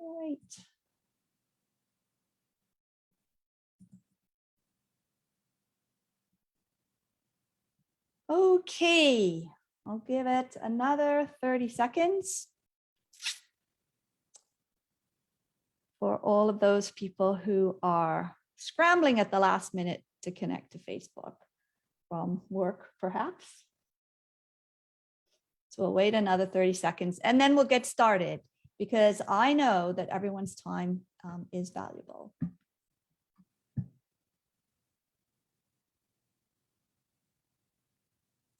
All right. Okay, I'll give it another 30 seconds for all of those people who are scrambling at the last minute to connect to Facebook from work, perhaps. So we'll wait another 30 seconds and then we'll get started because I know that everyone's time is valuable.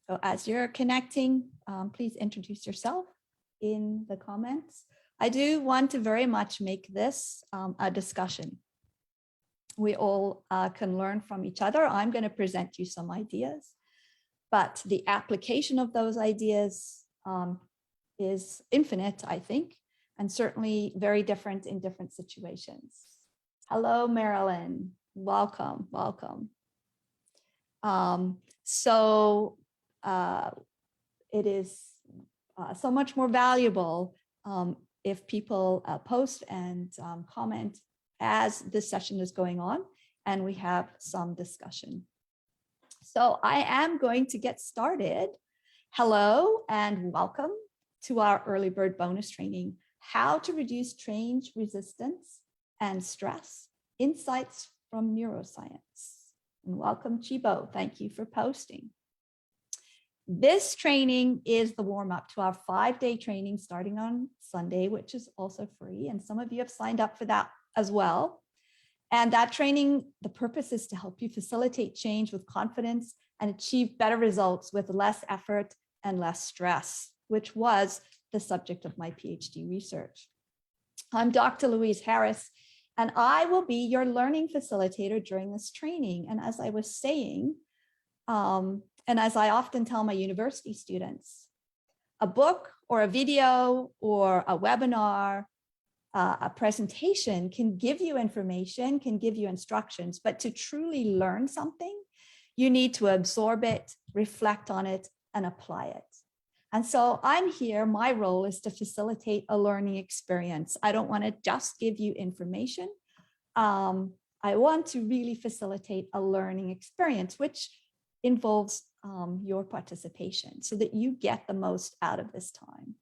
So as you're connecting, please introduce yourself in the comments. I do want to very much make this a discussion. We all can learn from each other. I'm going to present you some ideas, but the application of those ideas is infinite, I think, and certainly very different in different situations. Hello, Marilyn. Welcome, welcome. It is so much more valuable if people post and comment as this session is going on and we have some discussion. So I am going to get started. Hello and welcome to our early bird bonus training, how to reduce change resistance and stress, insights from neuroscience. And welcome, Chibo. Thank you for posting. This training is the warm-up to our 5-day training starting on Sunday, which is also free. And some of you have signed up for that as well. And that training, the purpose is to help you facilitate change with confidence and achieve better results with less effort and less stress, which was the subject of my PhD research. I'm Dr. Louise Harris, and I will be your learning facilitator during this training. And as I was saying, and as I often tell my university students, a book or a video or a webinar, a presentation can give you information, can give you instructions, but to truly learn something, you need to absorb it, reflect on it, and apply it. And so I'm here, my role is to facilitate a learning experience. I don't want to just give you information. I want to really facilitate a learning experience, which involves your participation so that you get the most out of this time.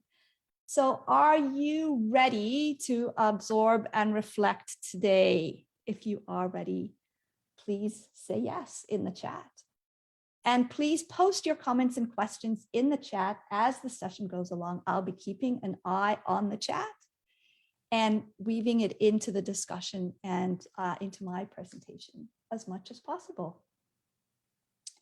So are you ready to absorb and reflect today? If you are ready, please say yes in the chat. And please post your comments and questions in the chat as the session goes along. I'll be keeping an eye on the chat and weaving it into the discussion and into my presentation as much as possible.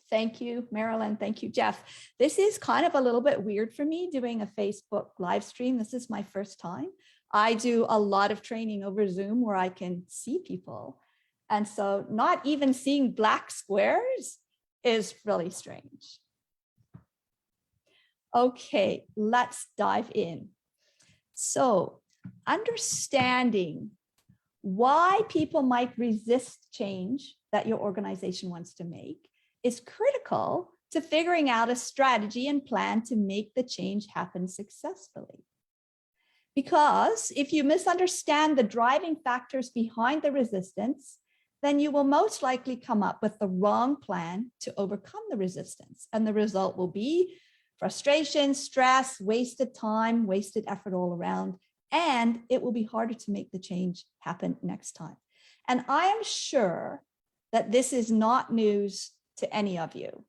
Thank you, Marilyn. Thank you, Jeff. This is kind of a little bit weird for me doing a Facebook live stream. This is my first time. I do a lot of training over Zoom where I can see people. And so not even seeing black squares is really strange. Okay, let's dive in. So understanding why people might resist change that your organization wants to make is critical to figuring out a strategy and plan to make the change happen successfully. Because if you misunderstand the driving factors behind the resistance, then you will most likely come up with the wrong plan to overcome the resistance. And the result will be frustration, stress, wasted time, wasted effort all around, and it will be harder to make the change happen next time. And I am sure that this is not news to any of you.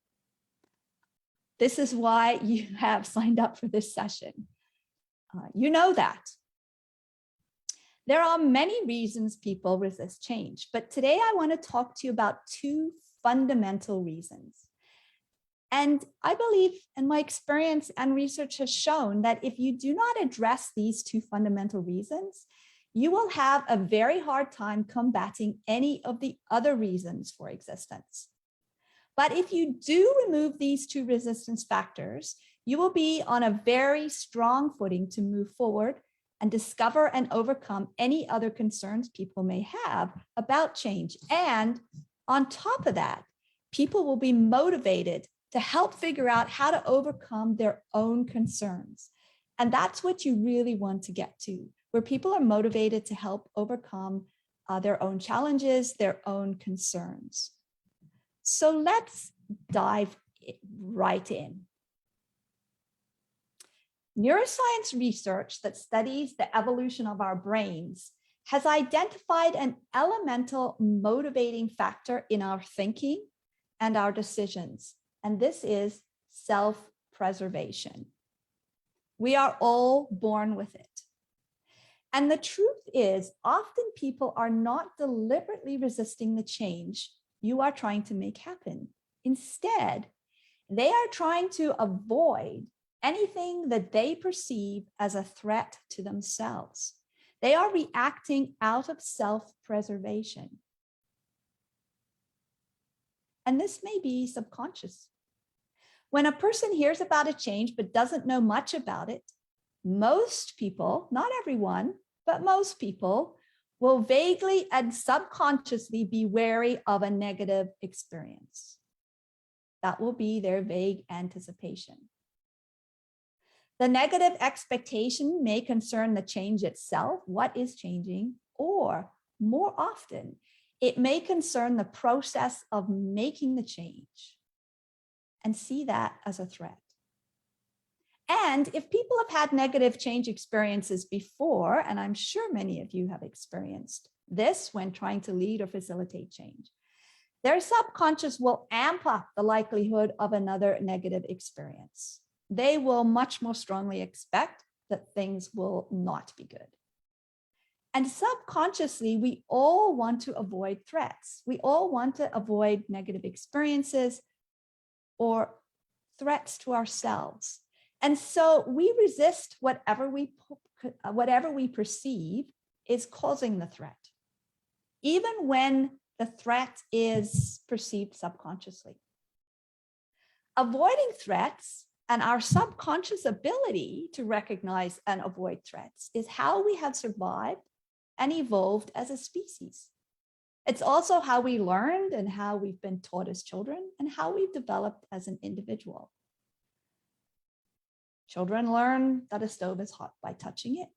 This is why you have signed up for this session. You know that. There are many reasons people resist change, but today I want to talk to you about 2 fundamental reasons. And I believe, and my experience and research has shown, that if you do not address these 2 fundamental reasons, you will have a very hard time combating any of the other reasons for existence. But if you do remove these 2 resistance factors, you will be on a very strong footing to move forward and discover and overcome any other concerns people may have about change. And on top of that, people will be motivated to help figure out how to overcome their own concerns. And that's what you really want to get to. where people are motivated to help overcome their own challenges, their own concerns. So let's dive right in. Neuroscience research that studies the evolution of our brains has identified an elemental motivating factor in our thinking and our decisions, and this is self-preservation. We are all born with it. And the truth is, often people are not deliberately resisting the change you are trying to make happen. Instead, they are trying to avoid anything that they perceive as a threat to themselves. They are reacting out of self-preservation. And this may be subconscious. When a person hears about a change but doesn't know much about it, most people, not everyone, but most people will vaguely and subconsciously be wary of a negative experience. That will be their vague anticipation. The negative expectation may concern the change itself, what is changing, or more often, it may concern the process of making the change and see that as a threat. And if people have had negative change experiences before, and I'm sure many of you have experienced this when trying to lead or facilitate change, their subconscious will amp up the likelihood of another negative experience. They will much more strongly expect that things will not be good. And subconsciously, we all want to avoid threats. We all want to avoid negative experiences or threats to ourselves. And so we resist whatever we perceive is causing the threat, even when the threat is perceived subconsciously. Avoiding threats and our subconscious ability to recognize and avoid threats is how we have survived and evolved as a species. It's also how we learned and how we've been taught as children and how we've developed as an individual. Children learn that a stove is hot by touching it,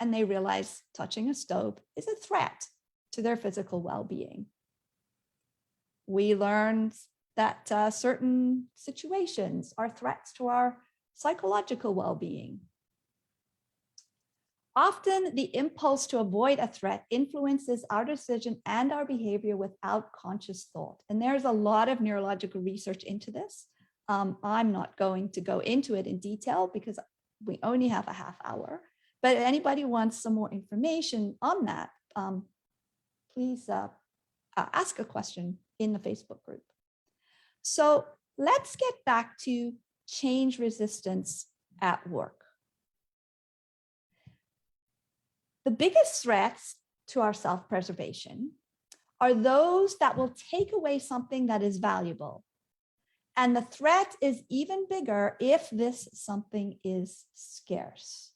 and they realize touching a stove is a threat to their physical well-being. We learn that certain situations are threats to our psychological well-being. Often, the impulse to avoid a threat influences our decision and our behavior without conscious thought. And there's a lot of neurological research into this. I'm not going to go into it in detail because we only have a half hour. But if anybody wants some more information on that, please ask a question in the Facebook group. So let's get back to change resistance at work. The biggest threats to our self-preservation are those that will take away something that is valuable. And the threat is even bigger if this something is scarce.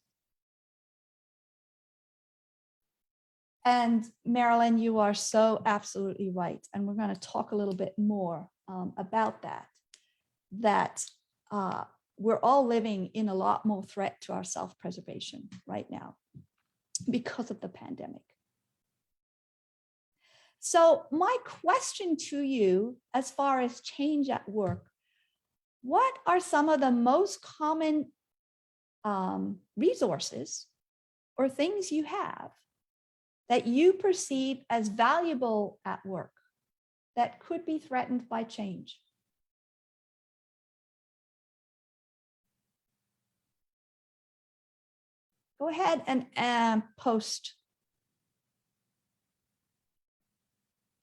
And Marilyn, you are so absolutely right. And we're going to talk a little bit more about that we're all living in a lot more threat to our self-preservation right now because of the pandemic. So my question to you, as far as change at work, what are some of the most common resources or things you have that you perceive as valuable at work that could be threatened by change? Go ahead and post.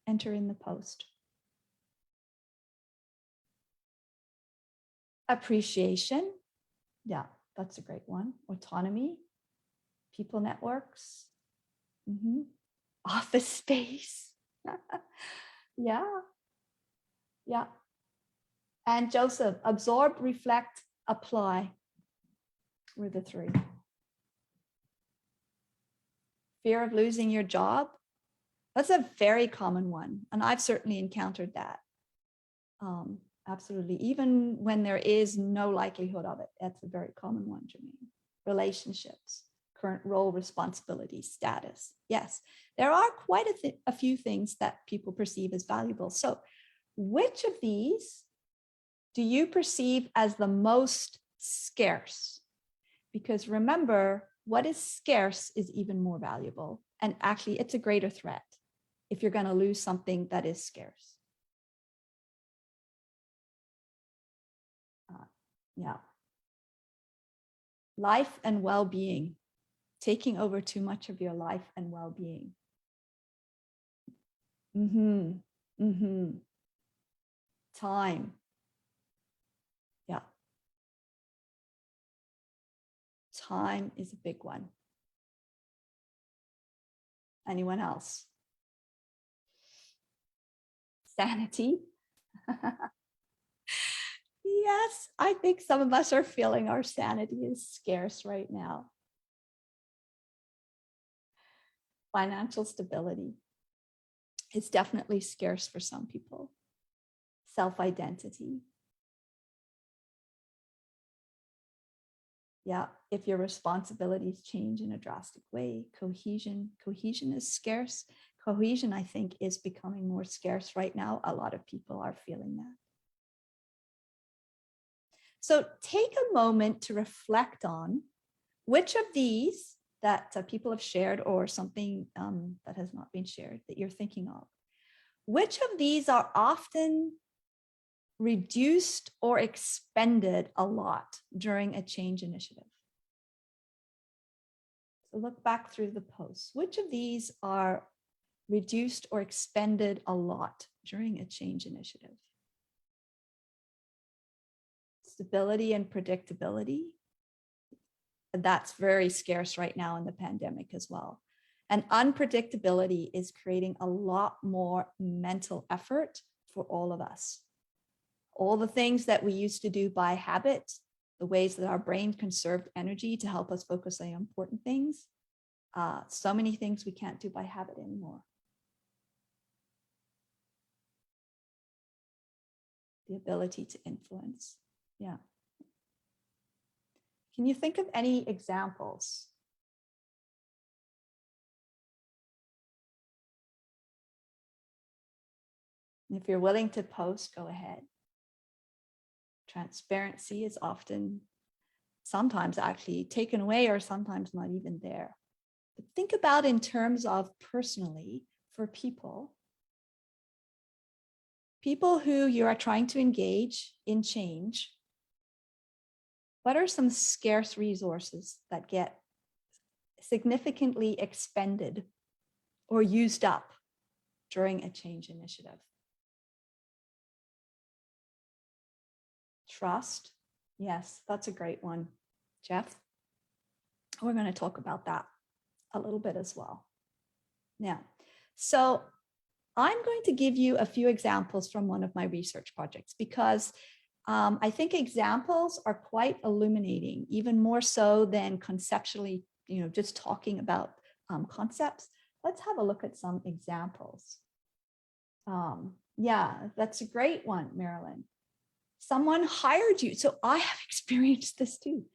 Enter in the post. Appreciation. Yeah, that's a great one. Autonomy. People networks. Office space. Yeah. Yeah. And Joseph, absorb, reflect, apply were the three. Fear of losing your job. That's a very common one. And I've certainly encountered that. Absolutely. Even when there is no likelihood of it, that's a very common one, Jermaine. Relationships, current role, responsibility, status. Yes, there are quite a few things that people perceive as valuable. So which of these do you perceive as the most scarce? Because remember, what is scarce is even more valuable. And actually, it's a greater threat if you're going to lose something that is scarce. Yeah. Life and well-being, taking over too much of your life and well-being. Time. Yeah. Time is a big one. Anyone else? Sanity. Yes, I think some of us are feeling our sanity is scarce right now. Financial stability is definitely scarce for some people. Self-identity. Yeah, if your responsibilities change in a drastic way. Cohesion is scarce. Cohesion, I think, is becoming more scarce right now. A lot of people are feeling that. So take a moment to reflect on which of these that people have shared or something that has not been shared that you're thinking of. Which of these are often reduced or expended a lot during a change initiative? So look back through the posts. Which of these are reduced or expended a lot during a change initiative? Stability and predictability. That's very scarce right now in the pandemic as well. And unpredictability is creating a lot more mental effort for all of us. All the things that we used to do by habit, the ways that our brain conserved energy to help us focus on important things, so many things we can't do by habit anymore. The ability to influence. Yeah. Can you think of any examples? If you're willing to post, go ahead. Transparency is often, sometimes actually taken away or sometimes not even there. But think about in terms of personally for people who you are trying to engage in change. What are some scarce resources that get significantly expended or used up during a change initiative? Trust. Yes, that's a great one. Jeff, we're going to talk about that a little bit as well. Now, so I'm going to give you a few examples from one of my research projects because I think examples are quite illuminating, even more so than conceptually, just talking about concepts. Let's have a look at some examples. Yeah, that's a great one, Marilyn. Someone hired you. So I have experienced this too.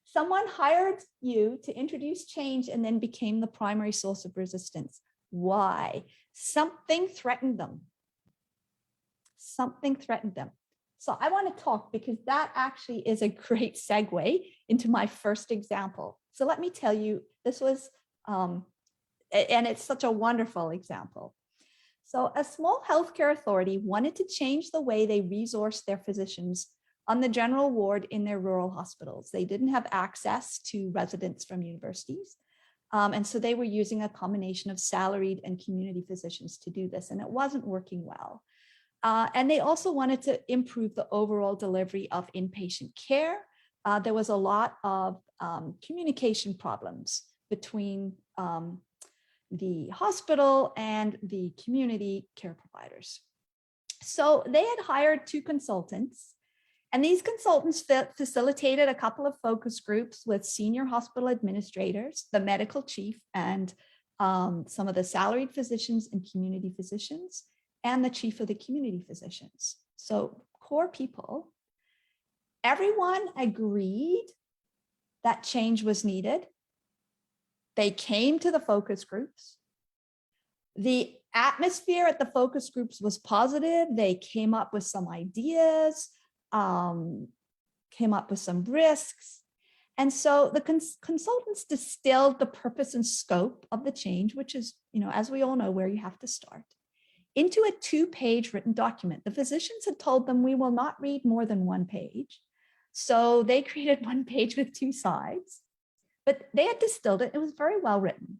Someone hired you to introduce change and then became the primary source of resistance. Why? Something threatened them. Something threatened them. So I want to talk because that actually is a great segue into my first example. So let me tell you, this was, and it's such a wonderful example. So a small healthcare authority wanted to change the way they resource their physicians on the general ward in their rural hospitals. They didn't have access to residents from universities. And so they were using a combination of salaried and community physicians to do this, and it wasn't working well. And they also wanted to improve the overall delivery of inpatient care. There was a lot of communication problems between the hospital and the community care providers. So they had hired 2 consultants, and these consultants facilitated a couple of focus groups with senior hospital administrators, the medical chief, and some of the salaried physicians and community physicians, and the chief of the community physicians. So core people. Everyone agreed that change was needed. They came to the focus groups. The atmosphere at the focus groups was positive. They came up with some ideas, came up with some risks. And so the consultants distilled the purpose and scope of the change, which is, as we all know, where you have to start, into a 2-page written document. The physicians had told them, we will not read more than 1 page. So they created 1 page with 2 sides, but they had distilled it. It was very well written.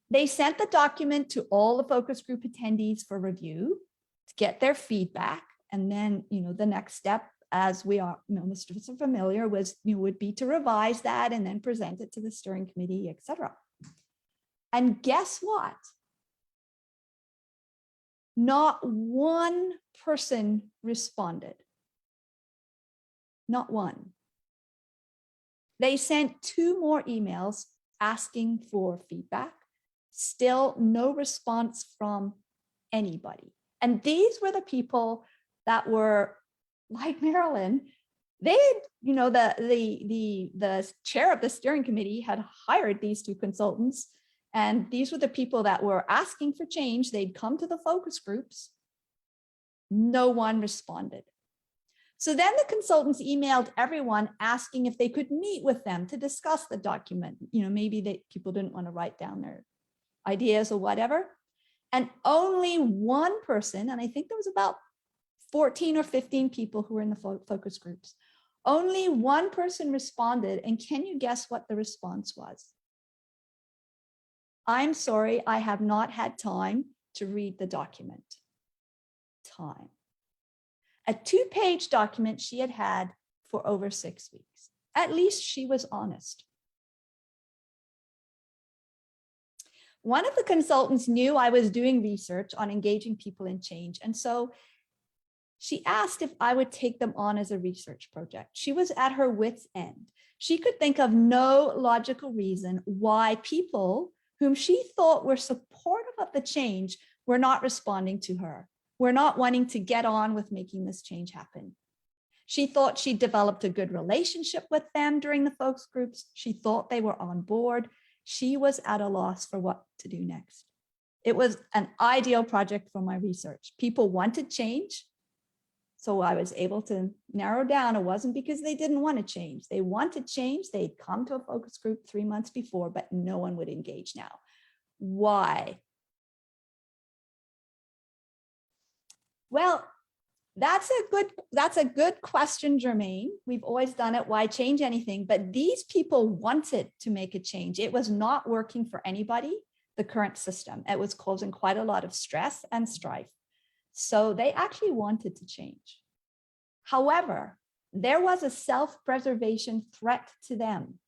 They sent the document to all the focus group attendees for review to get their feedback. And then, the next step, as we are, most of us are familiar, would be to revise that and then present it to the steering committee, etc. And guess what? Not one person responded. Not one. They sent 2 more emails asking for feedback. Still no response from anybody. And these were the people that were like Marilyn. They had, the chair of the steering committee had hired these 2 consultants. And these were the people that were asking for change. They'd come to the focus groups. No one responded. So then the consultants emailed everyone asking if they could meet with them to discuss the document. Maybe people didn't want to write down their ideas or whatever. And only one person, and I think there was about 14 or 15 people who were in the focus groups, only one person responded. And can you guess what the response was? I'm sorry, I have not had time to read the document. Time. A 2-page document she had had for over 6 weeks. At least she was honest. One of the consultants knew I was doing research on engaging people in change. And so she asked if I would take them on as a research project. She was at her wit's end. She could think of no logical reason why people whom she thought were supportive of the change were not responding to her, were not wanting to get on with making this change happen. She thought she developed a good relationship with them during the focus groups. She thought they were on board. She was at a loss for what to do next. It was an ideal project for my research. People wanted change. So I was able to narrow down. It wasn't because they didn't want to change. They wanted change. They'd come to a focus group 3 months before, but no one would engage now. Why? Well, that's a good question, Jermaine. We've always done it. Why change anything? But these people wanted to make a change. It was not working for anybody, the current system. It was causing quite a lot of stress and strife. So they actually wanted to change. However, there was a self-preservation threat to them.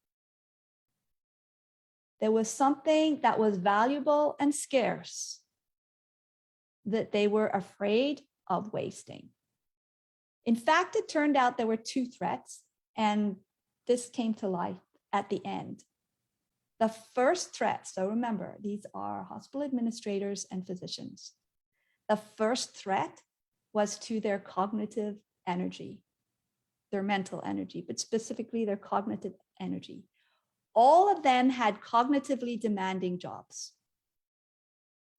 There was something that was valuable and scarce that they were afraid of wasting. In fact, it turned out there were 2 threats, and this came to light at the end. The first threat, so remember, these are hospital administrators and physicians. The first threat was to their cognitive energy, their mental energy, but specifically their cognitive energy. All of them had cognitively demanding jobs.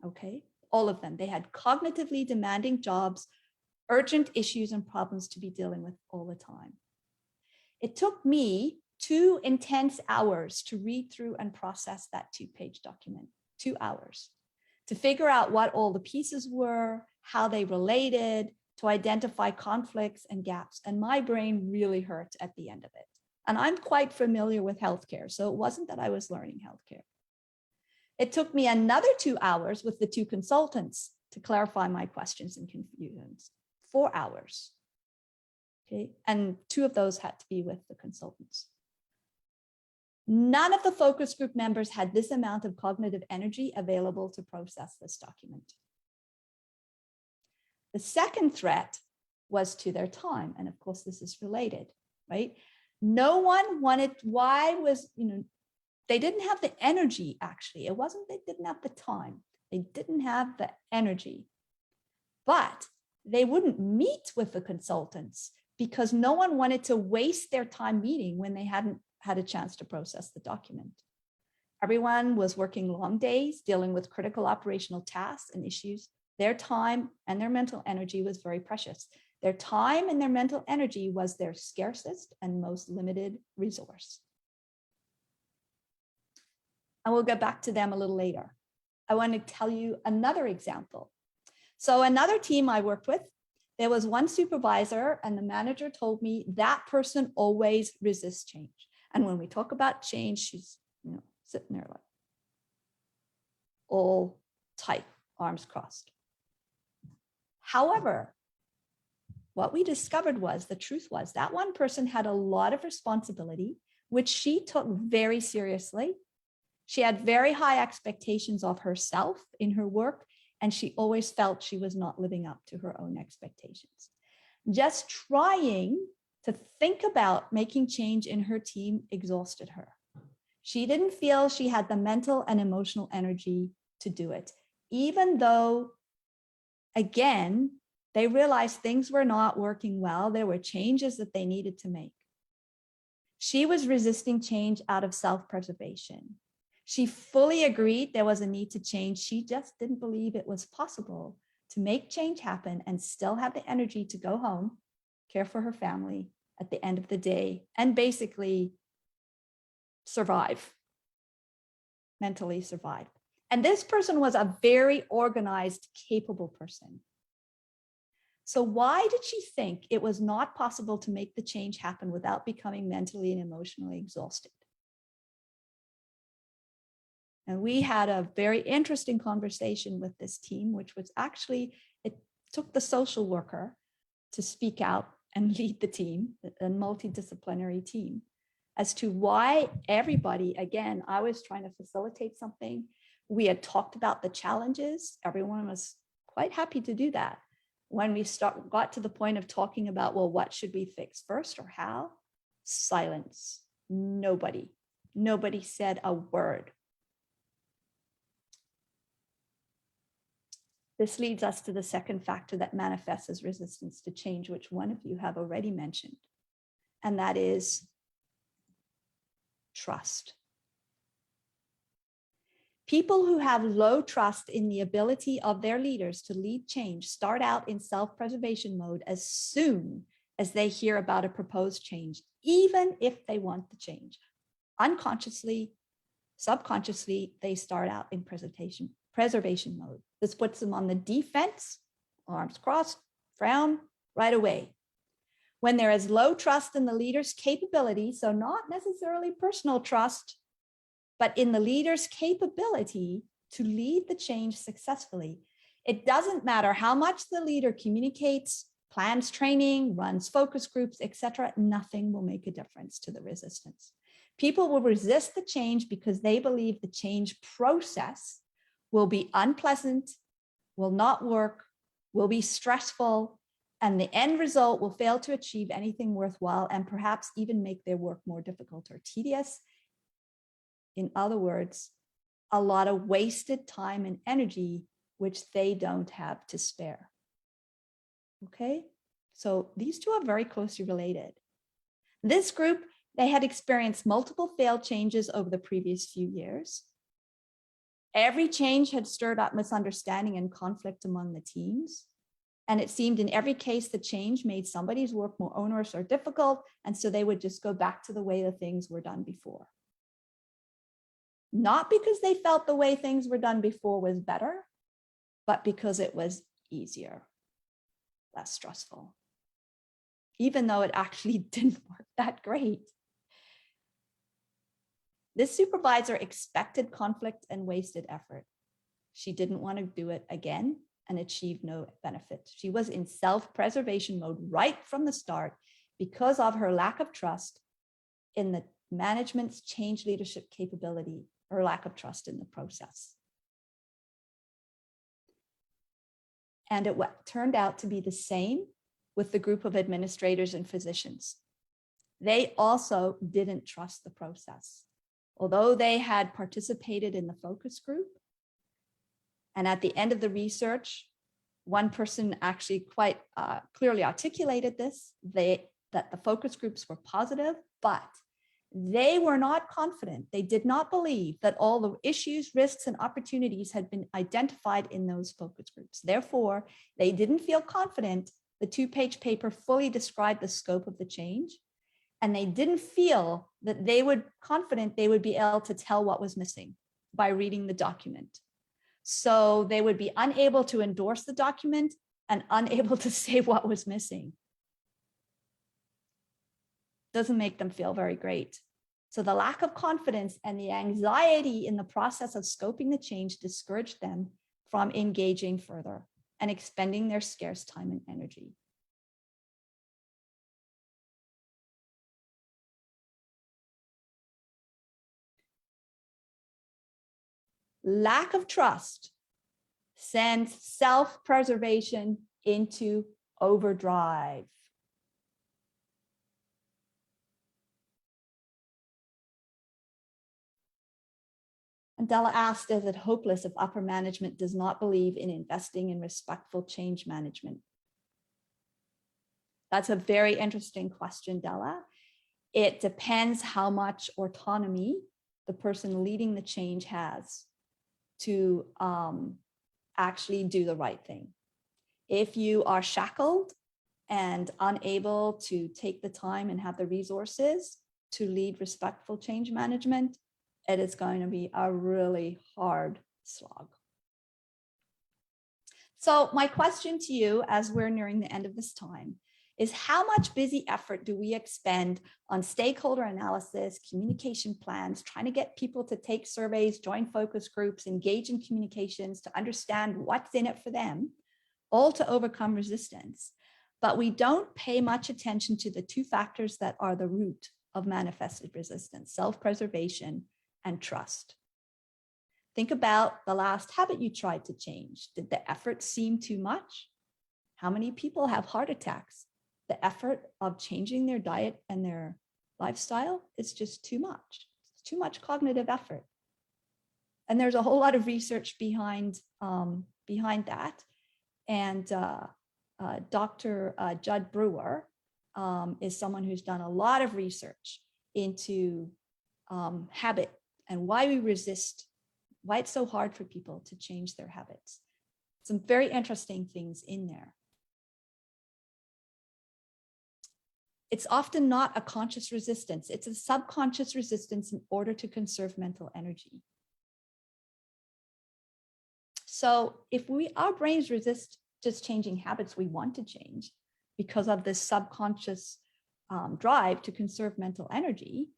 Okay, all of them. They had cognitively demanding jobs, urgent issues and problems to be dealing with all the time. It took me 2 intense hours to read through and process that 2-page document, 2 hours, to figure out what all the pieces were, how they related, to identify conflicts and gaps. And my brain really hurt at the end of it. And I'm quite familiar with healthcare, so it wasn't that I was learning healthcare. It took me another 2 hours with the 2 consultants to clarify my questions and confusions. 4 hours. Okay, and 2 of those had to be with the consultants. None of the focus group members had this amount of cognitive energy available to process this document. The second threat was to their time. And of course, this is related, right? No one wanted, they didn't have the energy, actually. It wasn't they didn't have the time. They didn't have the energy. But they wouldn't meet with the consultants because no one wanted to waste their time meeting when they hadn't had a chance to process the document. Everyone was working long days, dealing with critical operational tasks and issues. Their time and their mental energy was very precious. Their time and their mental energy was their scarcest and most limited resource. And we'll get back to them a little later. I want to tell you another example. So another team I worked with, there was one supervisor and the manager told me that person always resists change. And when we talk about change, she's sitting there like all tight, arms crossed. However, what we discovered was the truth was that one person had a lot of responsibility, which she took very seriously. She had very high expectations of herself in her work, and she always felt she was not living up to her own expectations. Just trying to think about making change in her team exhausted her. She didn't feel she had the mental and emotional energy to do it, even though, again, they realized things were not working well. There were changes that they needed to make. She was resisting change out of self-preservation. She fully agreed there was a need to change. She just didn't believe it was possible to make change happen and still have the energy to go home, care for her family at the end of the day, and basically survive, mentally survive. And this person was a very organized, capable person. So why did she think it was not possible to make the change happen without becoming mentally and emotionally exhausted? And we had a very interesting conversation with this team, which was actually, it took the social worker to speak out and lead the team, a multidisciplinary team, as to why everybody, again, I was trying to facilitate something. We had talked about the challenges. Everyone was quite happy to do that. When we got to the point of talking about, well, what should we fix first or how? Silence. Nobody said a word. This leads us to the second factor that manifests as resistance to change, which one of you have already mentioned, and that is trust. People who have low trust in the ability of their leaders to lead change start out in self-preservation mode as soon as they hear about a proposed change, even if they want the change. Unconsciously, subconsciously, they start out in preservation mode. This puts them on the defense, arms crossed, frown, right away. When there is low trust in the leader's capability, so not necessarily personal trust, but in the leader's capability to lead the change successfully, it doesn't matter how much the leader communicates, plans training, runs focus groups, etc. Nothing will make a difference to the resistance. People will resist the change because they believe the change process will be unpleasant, will not work, will be stressful, and the end result will fail to achieve anything worthwhile and perhaps even make their work more difficult or tedious. In other words, a lot of wasted time and energy, which they don't have to spare. Okay, so these two are very closely related. This group, they had experienced multiple failed changes over the previous few years. Every change had stirred up misunderstanding and conflict among the teams. And it seemed in every case, the change made somebody's work more onerous or difficult. And so they would just go back to the way the things were done before. Not because they felt the way things were done before was better, but because it was easier, less stressful, even though it actually didn't work that great. This supervisor expected conflict and wasted effort. She didn't want to do it again and achieve no benefit. She was in self-preservation mode right from the start because of her lack of trust in the management's change leadership capability, or lack of trust in the process. And it turned out to be the same with the group of administrators and physicians. They also didn't trust the process. Although they had participated in the focus group, and at the end of the research, one person actually quite clearly articulated this, that the focus groups were positive, but They were not confident. They did not believe that all the issues, risks, and opportunities had been identified in those focus groups. Therefore, they didn't feel confident the two-page paper fully described the scope of the change, and they didn't feel that they would confident they would be able to tell what was missing by reading the document. So they would be unable to endorse the document and unable to say what was missing. Doesn't make them feel very great. So the lack of confidence and the anxiety in the process of scoping the change discouraged them from engaging further and expending their scarce time and energy. Lack of trust sends self-preservation into overdrive. And Della asked, is it hopeless if upper management does not believe in investing in respectful change management? That's a very interesting question, Della. It depends how much autonomy the person leading the change has to actually do the right thing. If you are shackled and unable to take the time and have the resources to lead respectful change management, it is going to be a really hard slog. So my question to you, as we're nearing the end of this time, is how much busy effort do we expend on stakeholder analysis, communication plans, trying to get people to take surveys, join focus groups, engage in communications to understand what's in it for them, all to overcome resistance. But we don't pay much attention to the two factors that are the root of manifested resistance: self-preservation and trust. Think about the last habit you tried to change. Did the effort seem too much? How many people have heart attacks? The effort of changing their diet and their lifestyle is just too much. It's too much cognitive effort. And there's a whole lot of research behind that. And Dr. Judd Brewer is someone who's done a lot of research into habit and why we resist, why it's so hard for people to change their habits. Some very interesting things in there. It's often not a conscious resistance. It's a subconscious resistance in order to conserve mental energy. So if our brains resist just changing habits we want to change because of this subconscious drive to conserve mental energy,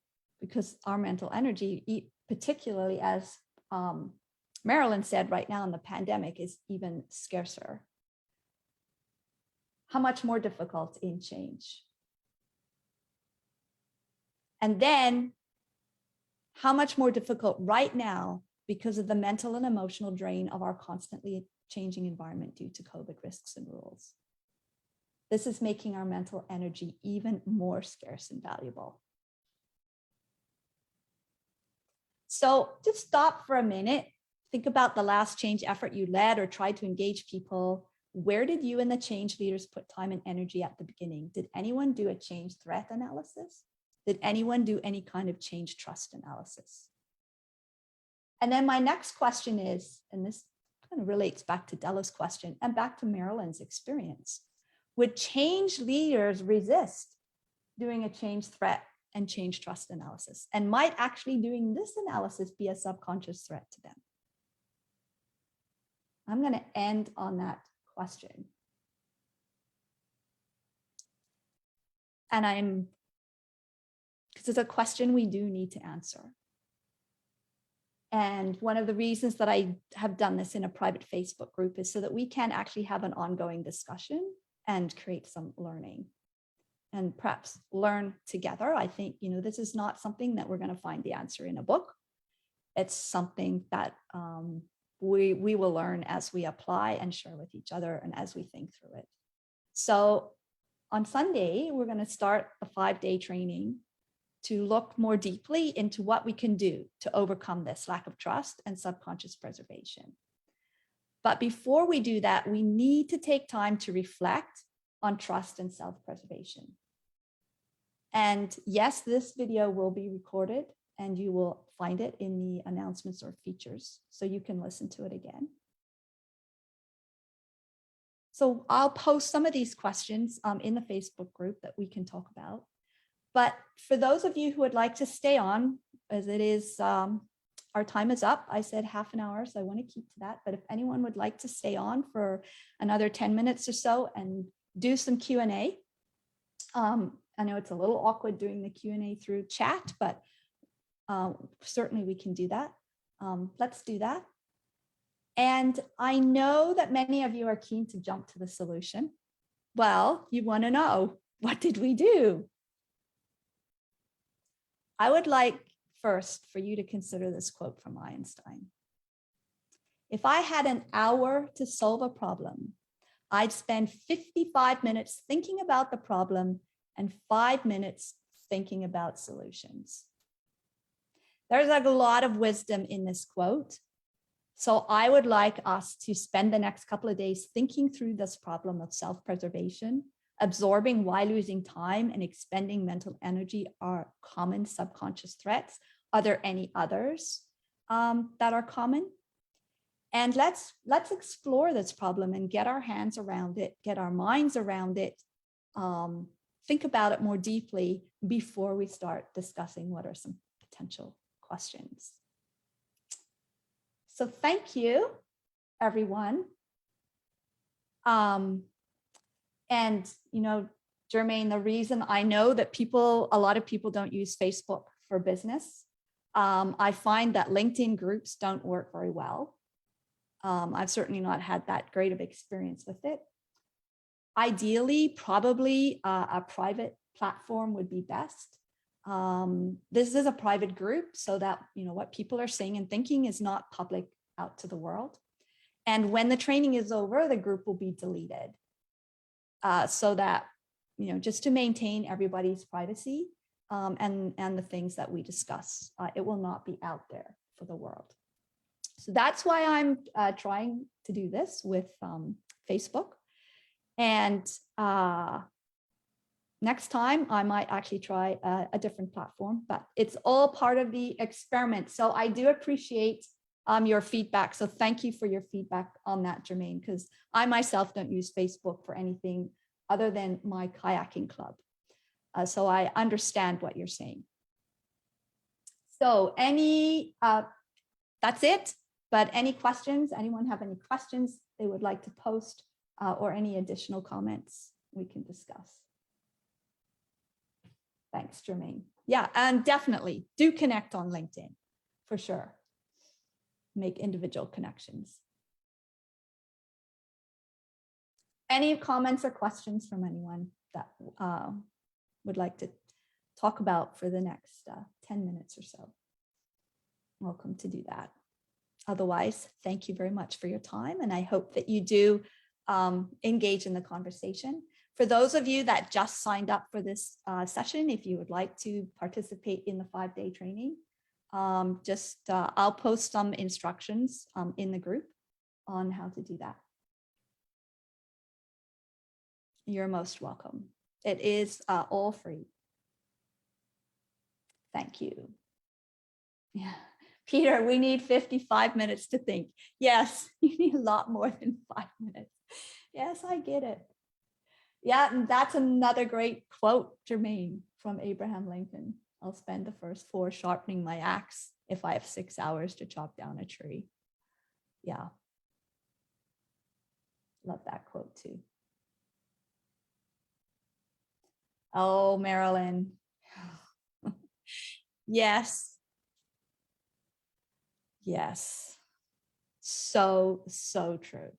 because our mental energy, particularly as Marilyn said right now in the pandemic, is even scarcer. How much more difficult in change? And then how much more difficult right now because of the mental and emotional drain of our constantly changing environment due to COVID risks and rules. This is making our mental energy even more scarce and valuable. So just stop for a minute. Think about the last change effort you led or tried to engage people. Where did you and the change leaders put time and energy at the beginning? Did anyone do a change threat analysis? Did anyone do any kind of change trust analysis? And then my next question is, and this kind of relates back to Della's question and back to Marilyn's experience, would change leaders resist doing a change threat and change trust analysis? And might actually doing this analysis be a subconscious threat to them? I'm going to end on that question. And because it's a question we do need to answer. And one of the reasons that I have done this in a private Facebook group is so that we can actually have an ongoing discussion and create some learning and perhaps learn together. I think, this is not something that we're going to find the answer in a book. It's something that we will learn as we apply and share with each other and as we think through it. So on Sunday, we're going to start a 5-day training to look more deeply into what we can do to overcome this lack of trust and subconscious preservation. But before we do that, we need to take time to reflect on trust and self-preservation. And yes, this video will be recorded and you will find it in the announcements or features, so you can listen to it again. So I'll post some of these questions in the Facebook group that we can talk about. But for those of you who would like to stay on, as it is, our time is up. I said half an hour, so I want to keep to that. But if anyone would like to stay on for another 10 minutes or so and do some Q&A, I know it's a little awkward doing the Q&A through chat, but certainly we can do that. Let's do that. And I know that many of you are keen to jump to the solution. Well, you want to know, what did we do? I would like first for you to consider this quote from Einstein. If I had an hour to solve a problem, I'd spend 55 minutes thinking about the problem and 5 minutes thinking about solutions. There's a lot of wisdom in this quote. So I would like us to spend the next couple of days thinking through this problem of self-preservation, absorbing why losing time and expending mental energy are common subconscious threats. Are there any others that are common? And let's explore this problem and get our hands around it, get our minds around it, think about it more deeply before we start discussing what are some potential questions. So thank you, everyone. And, you know, Jermaine, the reason I know that a lot of people don't use Facebook for business, I find that LinkedIn groups don't work very well. I've certainly not had that great of experience with it. Ideally, probably a private platform would be best. This is a private group so that, you know, what people are saying and thinking is not public out to the world. And when the training is over, the group will be deleted so that, you know, just to maintain everybody's privacy and the things that we discuss. It will not be out there for the world. So that's why I'm trying to do this with Facebook. And next time, I might actually try a different platform, but it's all part of the experiment. So I do appreciate your feedback. So thank you for your feedback on that, Jermaine, because I myself don't use Facebook for anything other than my kayaking club. So I understand what you're saying. So that's it. But any questions? Anyone have any questions they would like to post or any additional comments we can discuss? Thanks, Jermaine. Yeah, and definitely do connect on LinkedIn for sure. Make individual connections. Any comments or questions from anyone that would like to talk about for the next 10 minutes or so? Welcome to do that. Otherwise, thank you very much for your time, and I hope that you do engage in the conversation. For those of you that just signed up for this session, if you would like to participate in the 5-day training, I'll post some instructions in the group on how to do that. You're most welcome. It is all free. Thank you. Yeah. Peter, we need 55 minutes to think. Yes, you need a lot more than 5 minutes. Yes, I get it. Yeah, and that's another great quote, Jermaine, from Abraham Lincoln. I'll spend the first 4 sharpening my axe if I have 6 hours to chop down a tree. Yeah. Love that quote too. Oh, Marilyn. Yes. Yes. So true.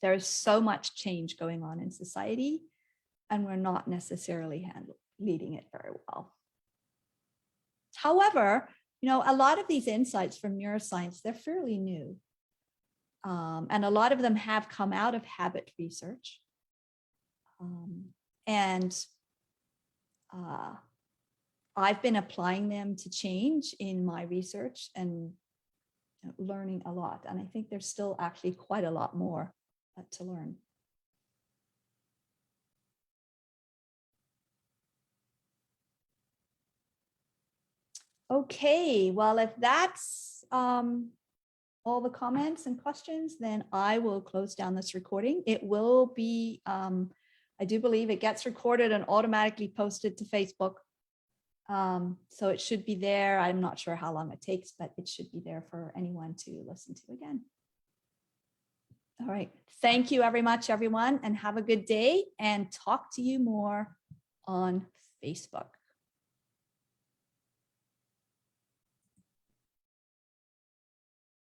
There's so much change going on in society, and we're not necessarily leading it very well. However, you know, a lot of these insights from neuroscience, they're fairly new. And a lot of them have come out of habit research. I've been applying them to change in my research and learning a lot. And I think there's still actually quite a lot more to learn. Okay, well, if that's all the comments and questions, then I will close down this recording. It will be, I do believe it gets recorded and automatically posted to Facebook. So it should be there. I'm not sure how long it takes, but it should be there for anyone to listen to again. All right. Thank you very much, everyone, and have a good day, and talk to you more on Facebook.